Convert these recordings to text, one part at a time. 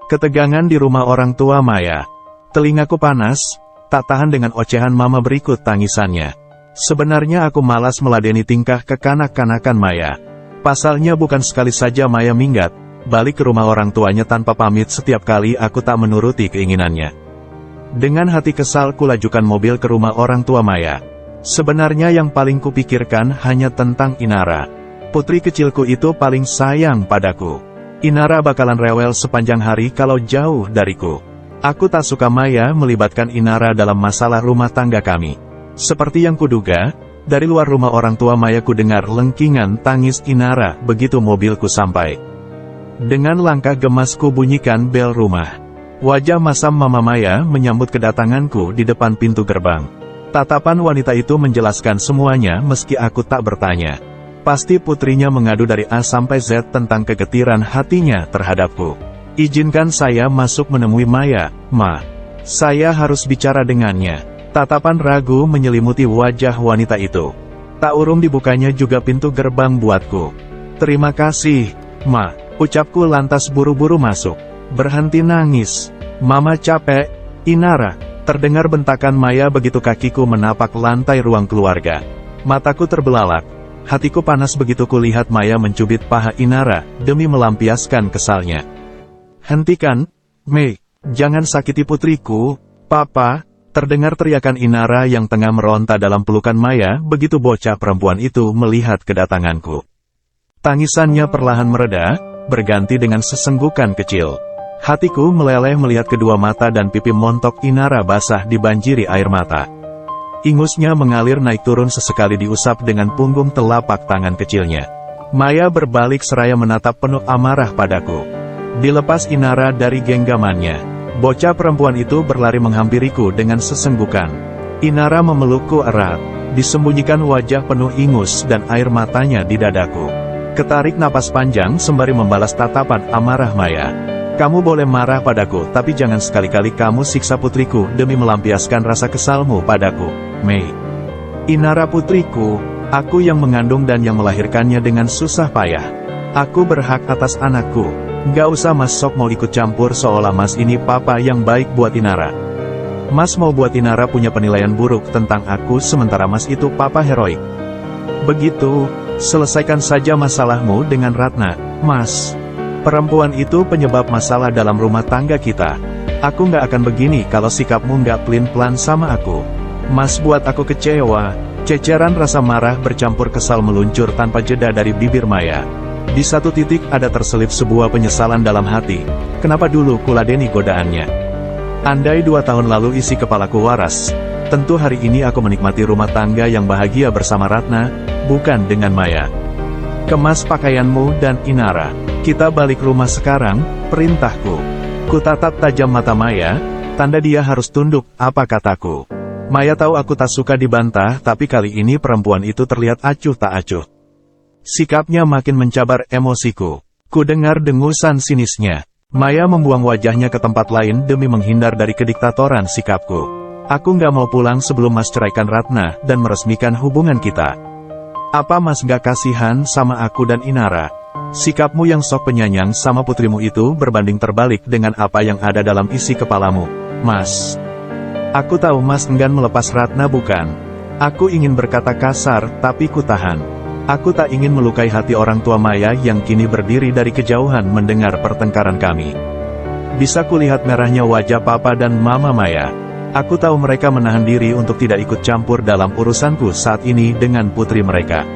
Ketegangan di rumah orang tua Maya. Telingaku panas, tak tahan dengan ocehan mama berikut tangisannya. Sebenarnya aku malas meladeni tingkah kekanak-kanakan Maya. Pasalnya bukan sekali saja Maya minggat, balik ke rumah orang tuanya tanpa pamit setiap kali aku tak menuruti keinginannya. Dengan hati kesal kulajukan mobil ke rumah orang tua Maya. Sebenarnya yang paling kupikirkan hanya tentang Inara. Putri kecilku itu paling sayang padaku. Inara bakalan rewel sepanjang hari kalau jauh dariku. Aku tak suka Maya melibatkan Inara dalam masalah rumah tangga kami. Seperti yang kuduga, dari luar rumah orang tua Maya ku dengar lengkingan tangis Inara begitu mobilku sampai. Dengan langkah gemas ku bunyikan bel rumah. Wajah masam Mama Maya menyambut kedatanganku di depan pintu gerbang. Tatapan wanita itu menjelaskan semuanya meski aku tak bertanya. Pasti putrinya mengadu dari A sampai Z tentang kegetiran hatinya terhadapku. Izinkan saya masuk menemui Maya, Ma. Saya harus bicara dengannya. Tatapan ragu menyelimuti wajah wanita itu. Tak urung dibukanya juga pintu gerbang buatku. Terima kasih, Ma. Ucapku lantas buru-buru masuk. Berhenti nangis. Mama capek, Inara. Terdengar bentakan Maya begitu kakiku menapak lantai ruang keluarga. Mataku terbelalak. Hatiku panas begitu kulihat Maya mencubit paha Inara, demi melampiaskan kesalnya. Hentikan, Mei, jangan sakiti putriku, Papa. Terdengar teriakan Inara yang tengah meronta dalam pelukan Maya, begitu bocah perempuan itu melihat kedatanganku. Tangisannya perlahan mereda, berganti dengan sesenggukan kecil. Hatiku meleleh melihat kedua mata dan pipi montok Inara basah dibanjiri air mata. Ingusnya mengalir naik turun sesekali diusap dengan punggung telapak tangan kecilnya. Maya berbalik seraya menatap penuh amarah padaku. Dilepas Inara dari genggamannya, bocah perempuan itu berlari menghampiriku dengan sesenggukan. Inara memelukku erat, disembunyikan wajah penuh ingus dan air matanya di dadaku. Ketarik napas panjang sembari membalas tatapan amarah Maya. Kamu boleh marah padaku, tapi jangan sekali-kali kamu siksa putriku demi melampiaskan rasa kesalmu padaku, Mei. Inara putriku, aku yang mengandung dan yang melahirkannya dengan susah payah. Aku berhak atas anakku. Gak usah Mas sok mau ikut campur seolah Mas ini papa yang baik buat Inara. Mas mau buat Inara punya penilaian buruk tentang aku sementara Mas itu papa heroik. Begitu, selesaikan saja masalahmu dengan Ratna, Mas. Perempuan itu penyebab masalah dalam rumah tangga kita. Aku nggak akan begini kalau sikapmu nggak pelin-pelan sama aku. Mas buat aku kecewa. Ceceran rasa marah bercampur kesal meluncur tanpa jeda dari bibir Maya. Di satu titik ada terselip sebuah penyesalan dalam hati. Kenapa dulu kuladeni godaannya? Andai 2 tahun lalu isi kepalaku waras, tentu hari ini aku menikmati rumah tangga yang bahagia bersama Ratna, bukan dengan Maya. Kemas pakaianmu dan Inara. Kita balik rumah sekarang, perintahku. Kutatap tajam mata Maya, tanda dia harus tunduk, apa kataku. Maya tahu aku tak suka dibantah, tapi kali ini perempuan itu terlihat acuh tak acuh. Sikapnya makin mencabar emosiku. Ku dengar dengusan sinisnya. Maya membuang wajahnya ke tempat lain demi menghindar dari kediktatoran sikapku. Aku nggak mau pulang sebelum Mas ceraikan Ratna dan meresmikan hubungan kita. Apa Mas gak kasihan sama aku dan Inara? Sikapmu yang sok penyayang sama putrimu itu berbanding terbalik dengan apa yang ada dalam isi kepalamu, Mas. Aku tahu Mas enggan melepas Ratna bukan? Aku ingin berkata kasar, tapi ku tahan. Aku tak ingin melukai hati orang tua Maya yang kini berdiri dari kejauhan mendengar pertengkaran kami. Bisa kulihat merahnya wajah Papa dan Mama Maya. Aku tahu mereka menahan diri untuk tidak ikut campur dalam urusanku saat ini dengan putri mereka.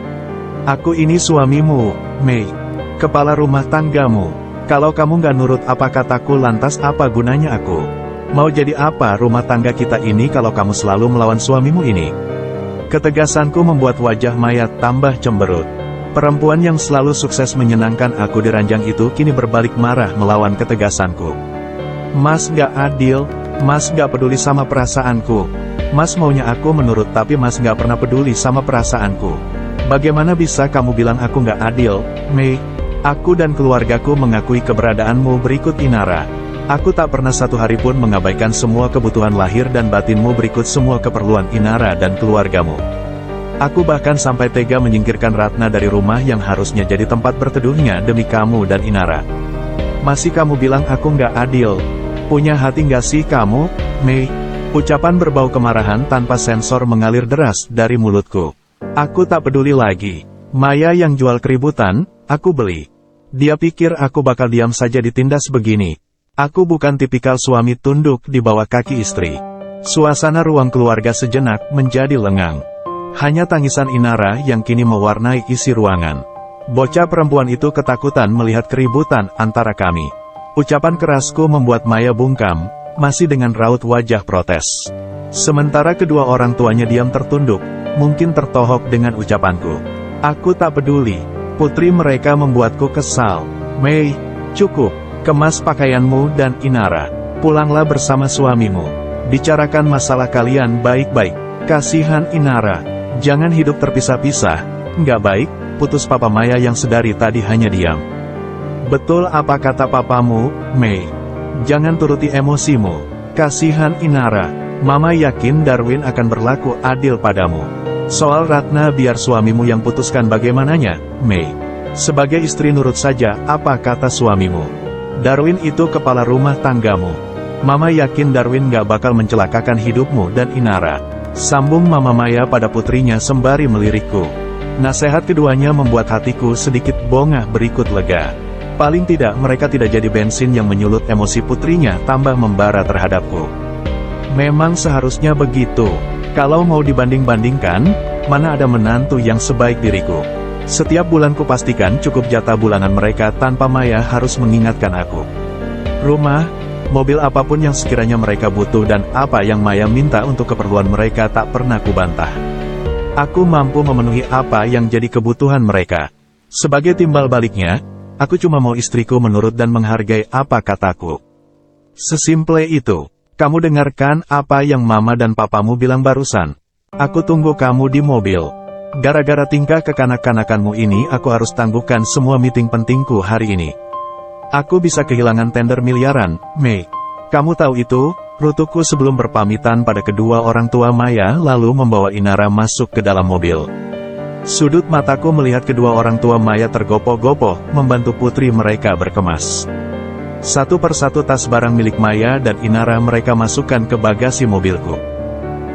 Aku ini suamimu, Mei. Kepala rumah tanggamu. Kalau kamu gak nurut apa kataku lantas apa gunanya aku? Mau jadi apa rumah tangga kita ini kalau kamu selalu melawan suamimu ini? Ketegasanku membuat wajah Maya tambah cemberut. Perempuan yang selalu sukses menyenangkan aku di ranjang itu kini berbalik marah melawan ketegasanku. Mas gak adil. Mas gak peduli sama perasaanku. Mas maunya aku menurut tapi Mas gak pernah peduli sama perasaanku. Bagaimana bisa kamu bilang aku gak adil, Mei? Aku dan keluargaku mengakui keberadaanmu berikut Inara. Aku tak pernah satu hari pun mengabaikan semua kebutuhan lahir dan batinmu berikut semua keperluan Inara dan keluargamu. Aku bahkan sampai tega menyingkirkan Ratna dari rumah yang harusnya jadi tempat berteduhnya demi kamu dan Inara. Masih kamu bilang aku nggak adil. Punya hati nggak sih kamu, Mei? Ucapan berbau kemarahan tanpa sensor mengalir deras dari mulutku. Aku tak peduli lagi. Maya yang jual keributan, aku beli. Dia pikir aku bakal diam saja ditindas begini. Aku bukan tipikal suami tunduk di bawah kaki istri. Suasana ruang keluarga sejenak menjadi lengang. Hanya tangisan Inara yang kini mewarnai isi ruangan. Bocah perempuan itu ketakutan melihat keributan antara kami. Ucapan kerasku membuat Maya bungkam, masih dengan raut wajah protes. Sementara kedua orang tuanya diam tertunduk, mungkin tertohok dengan ucapanku. Aku tak peduli. Putri mereka membuatku kesal. Mei, cukup. Kemas pakaianmu dan Inara. Pulanglah bersama suamimu. Bicarakan masalah kalian baik-baik. Kasihan Inara. Jangan hidup terpisah-pisah. Nggak baik, putus papa Maya yang sedari tadi hanya diam. Betul apa kata papamu, Mei. Jangan turuti emosimu. Kasihan Inara. Mama yakin Darwin akan berlaku adil padamu. Soal Ratna biar suamimu yang putuskan bagaimananya, Mei. Sebagai istri nurut saja apa kata suamimu. Darwin itu kepala rumah tanggamu. Mama yakin Darwin gak bakal mencelakakan hidupmu dan Inara. Sambung Mama Maya pada putrinya sembari melirikku. Nasihat keduanya membuat hatiku sedikit bongah berikut lega. Paling tidak mereka tidak jadi bensin yang menyulut emosi putrinya tambah membara terhadapku. Memang seharusnya begitu. Kalau mau dibanding-bandingkan, mana ada menantu yang sebaik diriku. Setiap bulan kupastikan cukup jatah bulanan mereka tanpa Maya harus mengingatkan aku. Rumah, mobil apapun yang sekiranya mereka butuh dan apa yang Maya minta untuk keperluan mereka tak pernah kubantah. Aku mampu memenuhi apa yang jadi kebutuhan mereka. Sebagai timbal baliknya, aku cuma mau istriku menurut dan menghargai apa kataku. Sesimple itu. Kamu dengarkan apa yang mama dan papamu bilang barusan. Aku tunggu kamu di mobil. Gara-gara tingkah kekanak-kanakanmu ini aku harus tangguhkan semua meeting pentingku hari ini. Aku bisa kehilangan tender miliaran, Mei. Kamu tahu itu? Rutukku sebelum berpamitan pada kedua orang tua Maya lalu membawa Inara masuk ke dalam mobil. Sudut mataku melihat kedua orang tua Maya tergopoh-gopoh membantu putri mereka berkemas. Satu persatu tas barang milik Maya dan Inara mereka masukkan ke bagasi mobilku.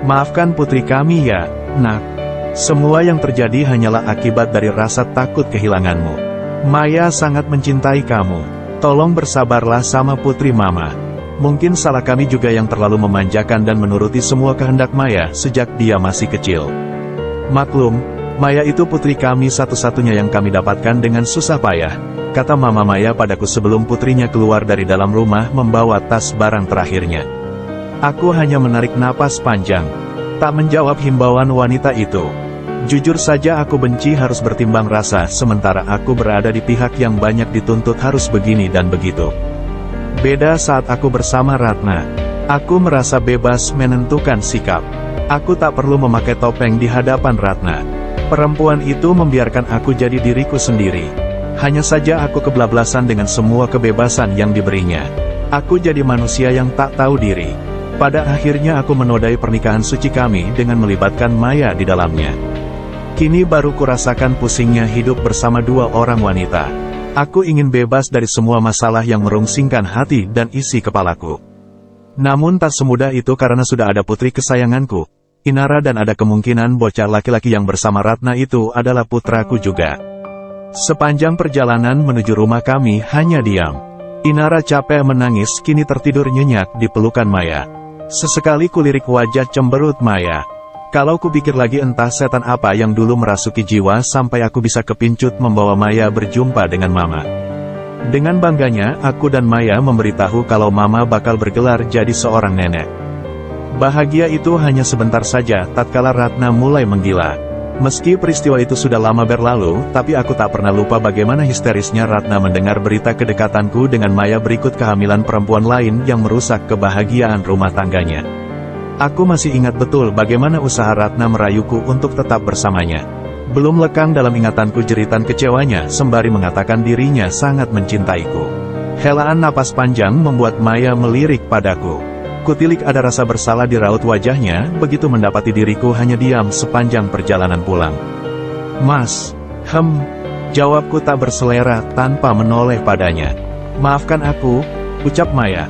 Maafkan putri kami ya, nak. Semua yang terjadi hanyalah akibat dari rasa takut kehilanganmu. Maya sangat mencintai kamu. Tolong bersabarlah sama putri mama. Mungkin salah kami juga yang terlalu memanjakan dan menuruti semua kehendak Maya sejak dia masih kecil. Maklum, Maya itu putri kami satu-satunya yang kami dapatkan dengan susah payah. Kata Mama Maya padaku sebelum putrinya keluar dari dalam rumah membawa tas barang terakhirnya. Aku hanya menarik napas panjang. Tak menjawab himbauan wanita itu. Jujur saja aku benci harus bertimbang rasa sementara aku berada di pihak yang banyak dituntut harus begini dan begitu. Beda saat aku bersama Ratna. Aku merasa bebas menentukan sikap. Aku tak perlu memakai topeng di hadapan Ratna. Perempuan itu membiarkan aku jadi diriku sendiri. Hanya saja aku kebablasan dengan semua kebebasan yang diberinya. Aku jadi manusia yang tak tahu diri. Pada akhirnya aku menodai pernikahan suci kami dengan melibatkan Maya di dalamnya. Kini baru kurasakan pusingnya hidup bersama dua orang wanita. Aku ingin bebas dari semua masalah yang merungsingkan hati dan isi kepalaku. Namun tak semudah itu karena sudah ada putri kesayanganku, Inara, dan ada kemungkinan bocah laki-laki yang bersama Ratna itu adalah putraku juga. Sepanjang perjalanan menuju rumah kami hanya diam. Inara capek menangis kini tertidur nyenyak di pelukan Maya. Sesekali kulirik wajah cemberut Maya. Kalau kupikir lagi entah setan apa yang dulu merasuki jiwa sampai aku bisa kepincut membawa Maya berjumpa dengan Mama. Dengan bangganya aku dan Maya memberitahu kalau Mama bakal bergelar jadi seorang nenek. Bahagia itu hanya sebentar saja tatkala Ratna mulai menggila. Meski peristiwa itu sudah lama berlalu, tapi aku tak pernah lupa bagaimana histerisnya Ratna mendengar berita kedekatanku dengan Maya berikut kehamilan perempuan lain yang merusak kebahagiaan rumah tangganya. Aku masih ingat betul bagaimana usaha Ratna merayuku untuk tetap bersamanya. Belum lekang dalam ingatanku jeritan kecewanya sembari mengatakan dirinya sangat mencintaiku. Helaan napas panjang membuat Maya melirik padaku. Kutilik ada rasa bersalah di raut wajahnya, begitu mendapati diriku hanya diam sepanjang perjalanan pulang. Mas, jawabku tak berselera tanpa menoleh padanya. Maafkan aku, ucap Maya.